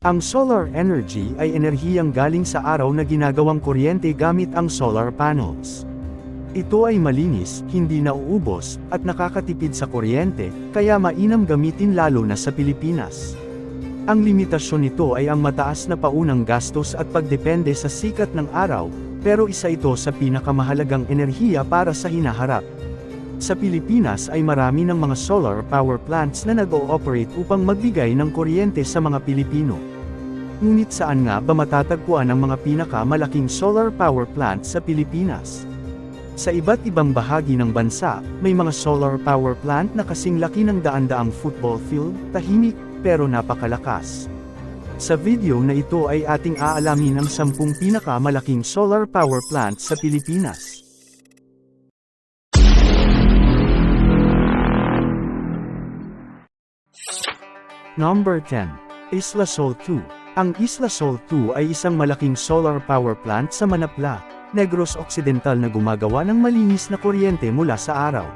Ang solar energy ay enerhiyang galing sa araw na ginagawang kuryente gamit ang solar panels. Ito ay malinis, hindi nauubos, at nakakatipid sa kuryente, kaya mainam gamitin lalo na sa Pilipinas. Ang limitasyon nito ay ang mataas na paunang gastos at pagdepende sa sikat ng araw, pero isa ito sa pinakamahalagang enerhiya para sa hinaharap. Sa Pilipinas ay marami ng mga solar power plants na nag-ooperate upang magbigay ng kuryente sa mga Pilipino. Ngunit saan nga ba matatagpuan ang mga pinakamalaking solar power plants sa Pilipinas? Sa iba't ibang bahagi ng bansa, may mga solar power plant na kasing laki ng daan-daang football field, tahimik, pero napakalakas. Sa video na ito ay ating aalamin ang 10 pinakamalaking solar power plants sa Pilipinas. Number 10. Isla Sol 2. Ang Isla Sol 2 ay isang malaking solar power plant sa Manapla, Negros Occidental na gumagawa ng malinis na kuryente mula sa araw.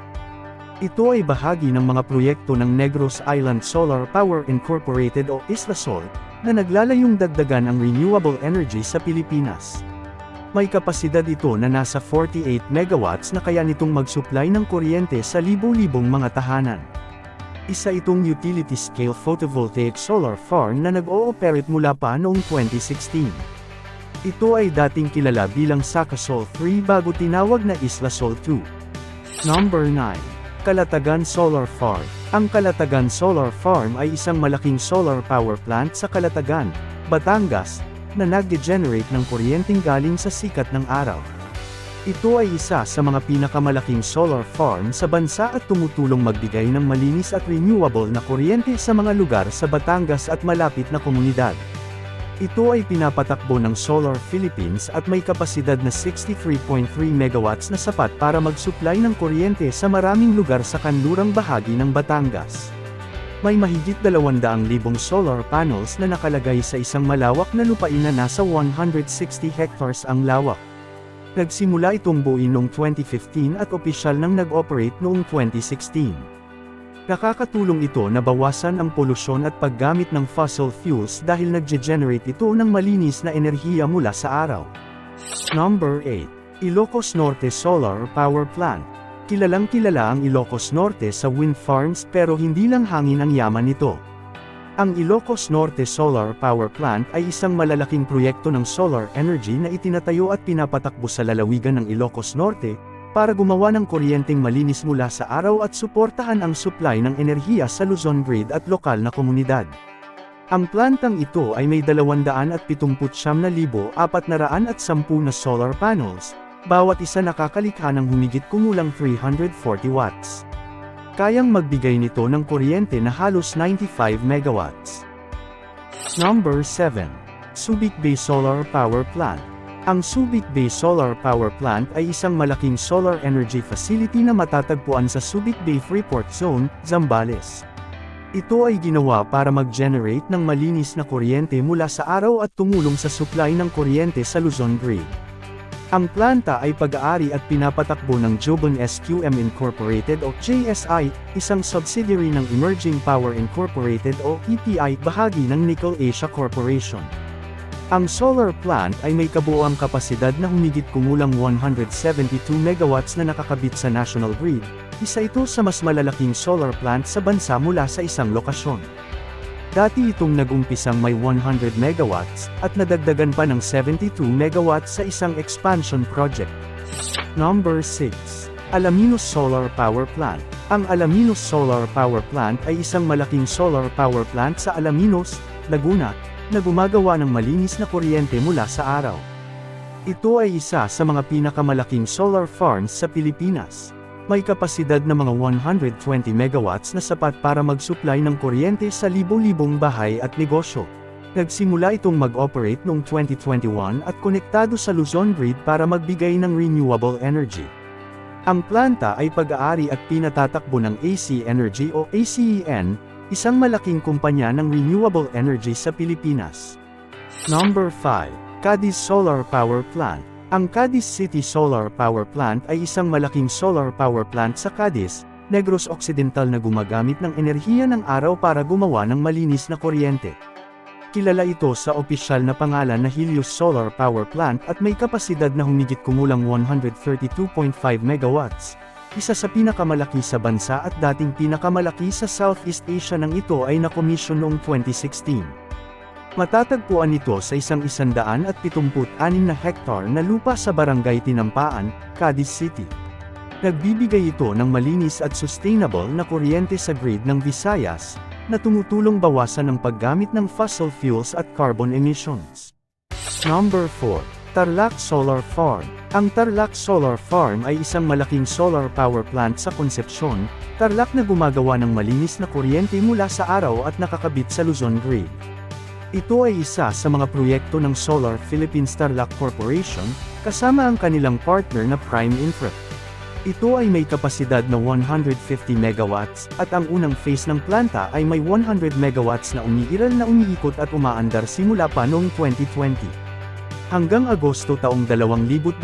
Ito ay bahagi ng mga proyekto ng Negros Island Solar Power Incorporated o Isla Sol, na naglalayong dagdagan ang renewable energy sa Pilipinas. May kapasidad ito na nasa 48 megawatts na kaya nitong mag-supply ng kuryente sa libo-libong mga tahanan. Isa itong utility-scale photovoltaic solar farm na nag-ooperate mula pa noong 2016. Ito ay dating kilala bilang Saka Sol 3 bago tinawag na Isla Sol 2. Number 9. Calatagan Solar Farm. Ang Calatagan Solar Farm ay isang malaking solar power plant sa Calatagan, Batangas, na nag-generate ng kuryenteng galing sa sikat ng araw. Ito ay isa sa mga pinakamalaking solar farm sa bansa at tumutulong magbigay ng malinis at renewable na kuryente sa mga lugar sa Batangas at malapit na komunidad. Ito ay pinapatakbo ng Solar Philippines at may kapasidad na 63.3 megawatts na sapat para mag-supply ng kuryente sa maraming lugar sa kanlurang bahagi ng Batangas. May mahigit 200,000 solar panels na nakalagay sa isang malawak na lupain na nasa 160 hectares ang lawak. Nagsimula itong buuin noong 2015 at opisyal nang nag-operate noong 2016. Nakakatulong ito na bawasan ang polusyon at paggamit ng fossil fuels dahil nagge-generate ito ng malinis na enerhiya mula sa araw. Number 8. Ilocos Norte Solar Power Plant. Kilalang-kilala ang Ilocos Norte sa wind farms pero hindi lang hangin ang yaman nito. Ang Ilocos Norte Solar Power Plant ay isang malalaking proyekto ng solar energy na itinatayo at pinapatakbo sa lalawigan ng Ilocos Norte, para gumawa ng kuryenteng malinis mula sa araw at suportahan ang supply ng enerhiya sa Luzon grid at lokal na komunidad. Ang plantang ito ay may 279,410 na solar panels, bawat isa nakakalikha ng humigit kumulang 340 watts. Kayang magbigay nito ng kuryente na halos 95 megawatts. Number 7. Subic Bay Solar Power Plant. Ang Subic Bay Solar Power Plant ay isang malaking solar energy facility na matatagpuan sa Subic Bay Freeport Zone, Zambales. Ito ay ginawa para mag-generate ng malinis na kuryente mula sa araw at tumulong sa supply ng kuryente sa Luzon grid. Ang planta ay pag-aari at pinapatakbo ng Jobon SQM Incorporated o JSI, isang subsidiary ng Emerging Power Incorporated o EPI, bahagi ng Nickel Asia Corporation. Ang solar plant ay may kabuuang kapasidad na humigit kumulang 172 megawatts na nakakabit sa national grid, isa ito sa mas malalaking solar plant sa bansa mula sa isang lokasyon. Dati itong nag-umpisang may 100 megawatts, at nadagdagan pa ng 72 megawatts sa isang expansion project. Number 6. Alaminos Solar Power Plant. Ang Alaminos Solar Power Plant ay isang malaking solar power plant sa Alaminos, Laguna, na gumagawa ng malinis na kuryente mula sa araw. Ito ay isa sa mga pinakamalaking solar farms sa Pilipinas. May kapasidad na mga 120 megawatts na sapat para mag-supply ng kuryente sa libo-libong bahay at negosyo. Nagsimula itong mag-operate noong 2021 at konektado sa Luzon grid para magbigay ng renewable energy. Ang planta ay pag-aari at pinatatakbo ng AC Energy o ACEN, isang malaking kumpanya ng renewable energy sa Pilipinas. Number 5. Cadiz Solar Power Plant. Ang Cadiz City Solar Power Plant ay isang malaking solar power plant sa Cadiz, Negros Occidental na gumagamit ng enerhiya ng araw para gumawa ng malinis na kuryente. Kilala ito sa opisyal na pangalan na Helios Solar Power Plant at may kapasidad na humigit kumulang 132.5 megawatts. Isa sa pinakamalaki sa bansa at dating pinakamalaki sa Southeast Asia nang ito ay nakomisyon noong 2016. Matatagpuan ito sa 176 na hektar na lupa sa Barangay Tinampaan, Cadiz City. Nagbibigay ito ng malinis at sustainable na kuryente sa grid ng Visayas, na tumutulong bawasan ang paggamit ng fossil fuels at carbon emissions. Number 4. Tarlac Solar Farm. Ang Tarlac Solar Farm ay isang malaking solar power plant sa Concepcion, Tarlac na gumagawa ng malinis na kuryente mula sa araw at nakakabit sa Luzon Grid. Ito ay isa sa mga proyekto ng Solar Philippines Tarlac Corporation, kasama ang kanilang partner na Prime Infra. Ito ay may kapasidad na 150 megawatts, at ang unang phase ng planta ay may 100 megawatts na umiiral na umiikot at umaandar simula pa noong 2020. Hanggang Agosto taong 2021,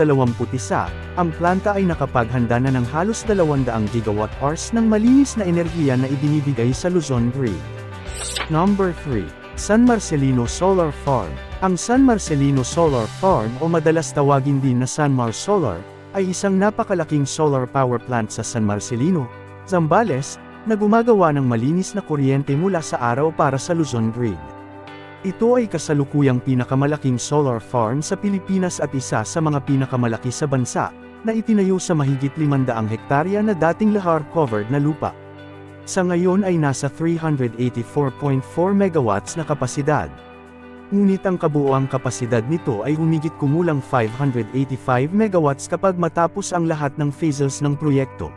ang planta ay nakapaghanda na ng halos 200 gigawatt-hours ng malinis na enerhiya na ibinibigay sa Luzon Grid. Number 3. San Marcelino Solar Farm. Ang San Marcelino Solar Farm o madalas tawagin din na Sanmar Solar, ay isang napakalaking solar power plant sa San Marcelino, Zambales, na gumagawa ng malinis na kuryente mula sa araw para sa Luzon Grid. Ito ay kasalukuyang pinakamalaking solar farm sa Pilipinas at isa sa mga pinakamalaki sa bansa, na itinayo sa mahigit 500 hektarya na dating lahar-covered na lupa. Sa ngayon ay nasa 384.4 megawatts na kapasidad. Ngunit ang kabuuang kapasidad nito ay humigit kumulang 585 megawatts kapag matapos ang lahat ng phases ng proyekto.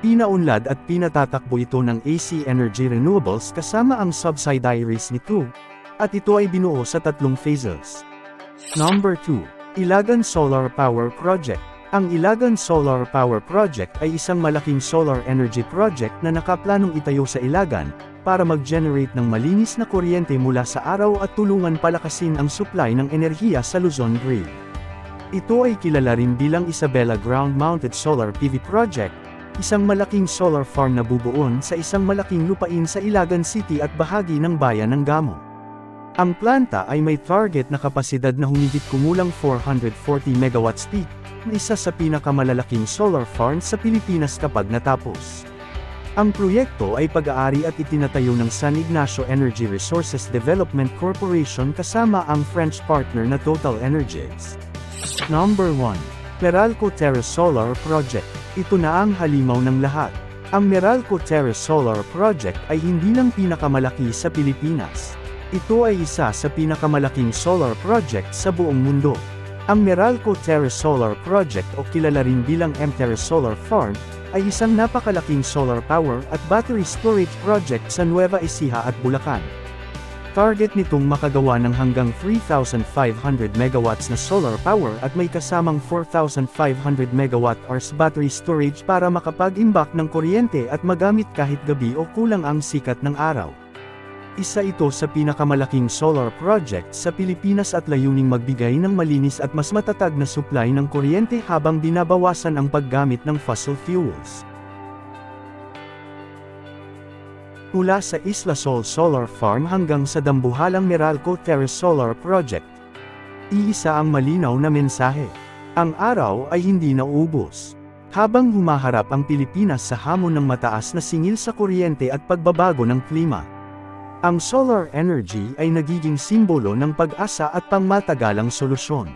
Pinaunlad at pinatatakbo ito ng AC Energy Renewables kasama ang subsidiaries nito, at ito ay binuo sa 3 phases. Number 2. Ilagan Solar Power Project. Ang Ilagan Solar Power Project ay isang malaking solar energy project na nakaplanong itayo sa Ilagan, para mag-generate ng malinis na kuryente mula sa araw at tulungan palakasin ang supply ng enerhiya sa Luzon Grid. Ito ay kilala rin bilang Isabela Ground-Mounted Solar PV Project, isang malaking solar farm na bubuon sa isang malaking lupain sa Ilagan City at bahagi ng bayan ng Gamo. Ang planta ay may target na kapasidad na humigit kumulang 440 megawatts peak, na isa sa pinakamalalaking solar farm sa Pilipinas kapag natapos. Ang proyekto ay pag-aari at itinatayo ng San Ignacio Energy Resources Development Corporation kasama ang French partner na Total Energies. Number 1. Meralco Terrace Solar Project. Ito na ang halimaw ng lahat. Ang Meralco Terrace Solar Project ay hindi lang pinakamalaki sa Pilipinas. Ito ay isa sa pinakamalaking solar project sa buong mundo. Ang Meralco Terrace Solar Project o kilala rin bilang M-Terrace Solar Farm, ay isang napakalaking solar power at battery storage project sa Nueva Ecija at Bulacan. Target nitong makagawa ng hanggang 3,500 megawatts na solar power at may kasamang 4,500 megawatt-hours battery storage para makapag-imbak ng kuryente at magamit kahit gabi o kulang ang sikat ng araw. Isa ito sa pinakamalaking solar project sa Pilipinas at layuning magbigay ng malinis at mas matatag na supply ng kuryente habang binabawasan ang paggamit ng fossil fuels. Mula sa Isla Sol Solar Farm hanggang sa dambuhalang Meralco Terrace Solar Project, iisa ang malinaw na mensahe. Ang araw ay hindi nauubos. Habang humaharap ang Pilipinas sa hamon ng mataas na singil sa kuryente at pagbabago ng klima, ang solar energy ay nagiging simbolo ng pag-asa at pangmatagalang solusyon.